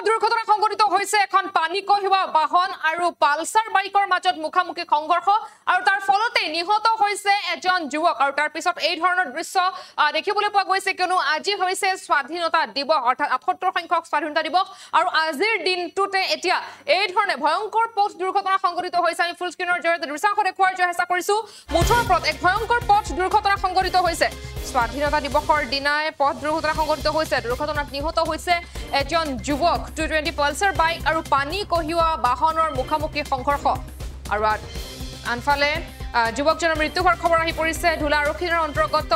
দুৰ্ঘটনা সংঘটিত হৈছে এখন পানী কঢ়িওৱা বাহন আৰু পালসাৰ বাইকৰ মাজত মুখামুখি সংঘৰ্ষ আৰু তাৰ ফলতে নিহত হৈছে এজন যুৱক আৰু তাৰ পিছত এই ধৰণৰ দৃশ্য দেখিবলৈ পোৱা গৈছে কিয়নো আজি হৈছে স্বাধীনতা দিৱস অৰ্থাৎ ৭৮ সংখ্যক স্বাধীনতা দিৱস আৰু আজিৰ দিনটোতে এতিয়া এই ধৰণে ভয়ংকৰ পথ দুৰ্ঘটনা সংঘটিত হৈছে আমি ফুল স্ক্ৰিনৰ জৰিয়তে দৃশ্যাংশ দেখুৱাৰ চেষ্টা কৰিছো মুঠৰ ওপৰত এক ভয়ংকৰ পথ দুৰ্ঘটনা সংঘটিত হৈছে স্বাধীনতা দিৱসৰ দিনাই পথ দুৰ্ঘটনা সংঘটিত হৈছে দুৰ্ঘটনাত নিহত হৈছে এজন যুৱক 220 পালসাৰ বাইক আৰু পানী কঢ়িওৱা বাহনৰ মুখামুখি সংঘৰ্ষ আৰু আনফালে যুৱকজনৰ মৃত্যু হোৱাৰ খবৰ আহি পৰিছে ধুলা আৰক্ষীৰ অন্তৰ্গত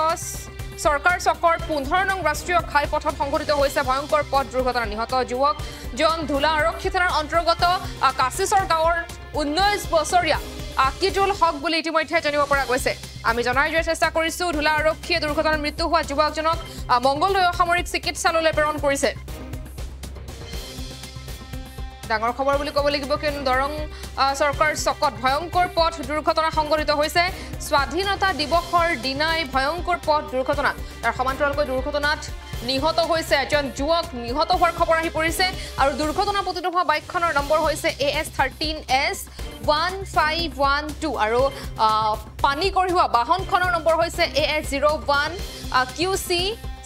সৰকাৰ চকৰ 15 নং ৰাষ্ট্ৰীয় ঘাইপথত সংঘটিত হৈছে ভয়ংকৰ পথ দুৰ্ঘটনা নিহত যুৱক জন ধুলা আৰক্ষী থানাৰ অন্তৰ্গত কাছিচৰ গাঁৱৰ 19 বছৰীয়া আকিজুল হক বুলি ইতিমধ্যে জানিব পৰা গৈছে আমি জনাই যোৱাৰ চেষ্টা কৰিছো ধুলা আৰক্ষীয়ে দুৰ্ঘটনাত মৃত্যু হোৱা যুৱকজনক মংগলদৈ সামৰিক চিকিৎসালয়লৈ প্ৰেৰণ কৰিছে ডাঙৰ খবৰ বুলি ক'ব লাগিব কিয়নো দৰং সৰকাৰ চকত ভয়ংকৰ পথ দুৰ্ঘটনা সংঘটিত হৈছে স্বাধীনতা দিৱসৰ দিনাই ভয়ংকৰ পথ দুৰ্ঘটনা তাৰ সমান্তৰালকৈ দুৰ্ঘটনাত নিহত হৈছে এজন যুৱক নিহত হোৱাৰ খবৰ আহি পৰিছে আৰু দুৰ্ঘটনা পতিত হোৱা বাইকখনৰ নম্বৰ হৈছে AS13S 1512 আৰু পানী কঢ়িওৱা বাহনখনৰ নম্বৰ হৈছে AS01 QC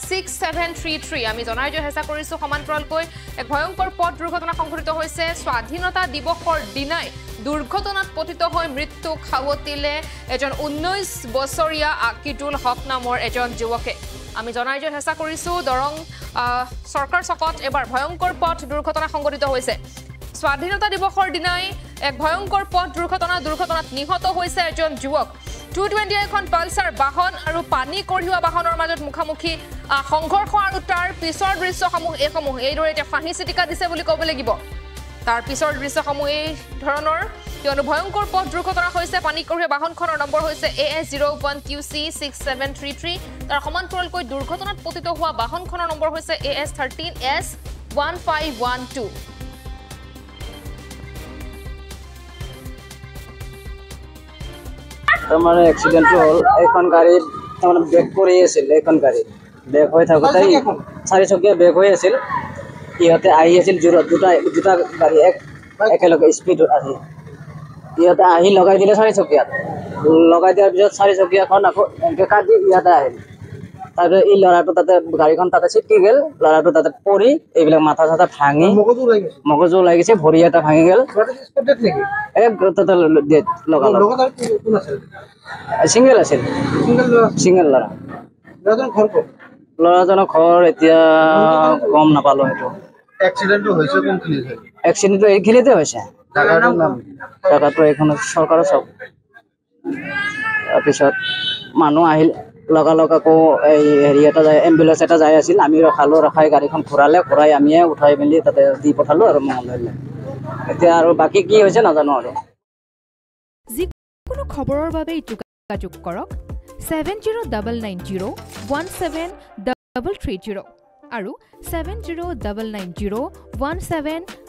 6733 আমি জনাই যোৱাৰ চেষ্টা কৰিছো সমান্তৰালকৈ এক ভয়ংকৰ পথ দুৰ্ঘটনা সংঘটিত হৈছে স্বাধীনতা দিৱসৰ দিনাই দুৰ্ঘটনাত পতিত হৈ মৃত্যু খাৱতিলে এজন 19 বছৰীয়া আকিজুল হক নামৰ এজন যুৱকে আমি জনাই যোৱাৰ চেষ্টা কৰিছো দৰং সৰকাৰ চকত এবাৰ ভয়ংকৰ পথ দুৰ্ঘটনা সংঘটিত হৈছে স্বাধীনতা দিৱসৰ দিনাই এক ভয়ংকৰ পথ দুৰ্ঘটনাত নিহত হৈছে এজন যুৱক 220 এখন পালসাৰ বাহন আৰু পানী কঢ়িওৱা বাহনৰ মাজত মুখামুখি সংঘৰ্ষ আৰু তাৰ পিছৰ দৃশ্যসমূহ এইদৰে এতিয়া ফাঁহি চিটিকা দিছে বুলি ক'ব লাগিব তাৰ পিছৰ দৃশ্যসমূহ এই ধৰণৰ কিয়নো ভয়ংকৰ পথ দুৰ্ঘটনা হৈছে পানী কঢ়িওৱা বাহনখনৰ নম্বৰ হৈছে AS01 QC 6733 তাৰ সমান্তৰালকৈ দুৰ্ঘটনাত পতিত হোৱা বাহনখনৰ নম্বৰ হৈছে AS13S 1512 আমার অ্যাক্সিডেন্ট হল এখন গাড়ি মানে ব্রেক করে আছিল এখন গাড়ি ব্রেক হয়ে থাকতে চারিচকীয়া ব্রেক হয়ে আছিল ইহঁতে আহি আছিল দুটা গাড়ি একেলগে স্পীড আহি ইহঁতে আহি লগাই দিলে চাৰিচকীয়াত লগাই দিয়াৰ পিছত চাৰিচকীয়াখন আকৌ এনেকৈ কাটি ইয়াতে আহিল তাৰপিছত এই ল'ৰাটো তাতে গাড়ীখন তাতে চিটকি গ'ল ল'ৰাটো তাতে পৰি এইবিলাক মাথা চাথা ভাঙি মগজু লাগিছে ভৰি এটা ভাঙি গ'ল সিংগল আছিল সিংগল ল'ৰা ল'ৰাজনৰ ঘৰ এতিয়া গম নাপালো সেইটো এক্সিডেণ্টটো এইখিনিতে হৈছে জাগাটো এইখন চৰকাৰৰ চব তাৰপিছত মানুহ আহিল লগালগ আকৌ এই হেৰি এটা যায় এম্বুলেঞ্চ এটা যাই আছিল আমি ৰখাই গাড়ীখন ঘূৰাই আমিয়ে উঠাই মেলি তাতে দি পঠালোঁ আৰু মংগলদৈলৈ এতিয়া আৰু বাকী কি হৈছে নাজানো আৰু যিকোনো খবৰৰ বাবে যোগাযোগ কৰক 7099017330 আৰু 70990171